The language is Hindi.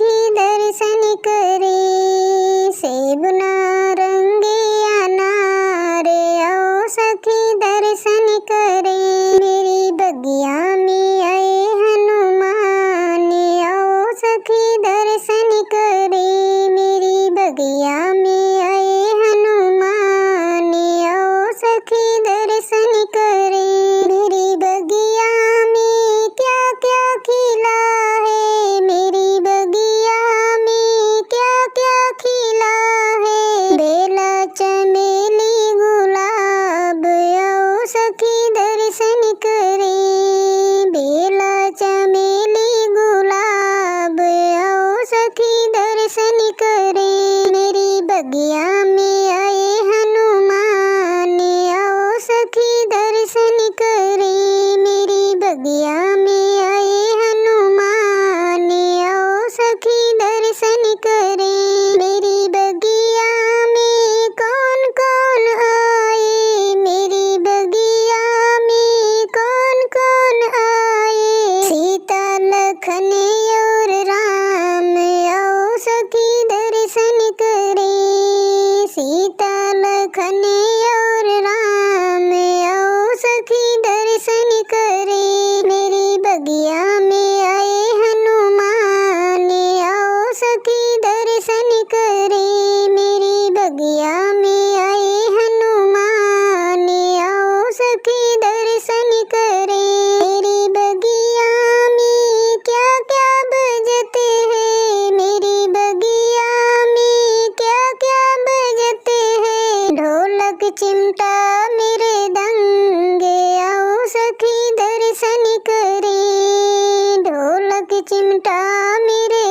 सखी दर्शन करे। सेब नारंगी अनार आओ सखी दर्शन करे। मेरी बगिया में आए हनुमान आओ सखी दर्शन करे। मेरी बगिया में आए हनुमान आओ सखी दर्शन करे। मेरी बगिया में क्या क्या खिला है, मेरी बगिया में क्या क्या खिला है। बेला चमेली गुलाब आओ सखी दर्शन करे। बेला चमेली गुलाब आओ सखी दर्शन करे। मेरी बगिया में आए हनुमान आओ सखी दर्शन करे। मेरी बगिया में आए हनुमान आओ सखी दर्शन करे। मेरी बगिया में कौन कौन आए, मेरी बगिया में कौन कौन आए। सीता लखन और राम आओ सखी दर्शन करे। सीता लखन और राम आओ सखी दर्शन करे। मेरी बगिया में आए हनुमान आओ सखी दर्शन करे। मेरी बगिया में आए हनुमान आओ सखी दर्शन करे। मेरी बगिया में क्या क्या बजते हैं, मेरी बगिया में क्या क्या बजते हैं। ढोलक चिमटा मेरे दंगे आओ सखी दर्शन करे। ढोलक चिमटा मेरे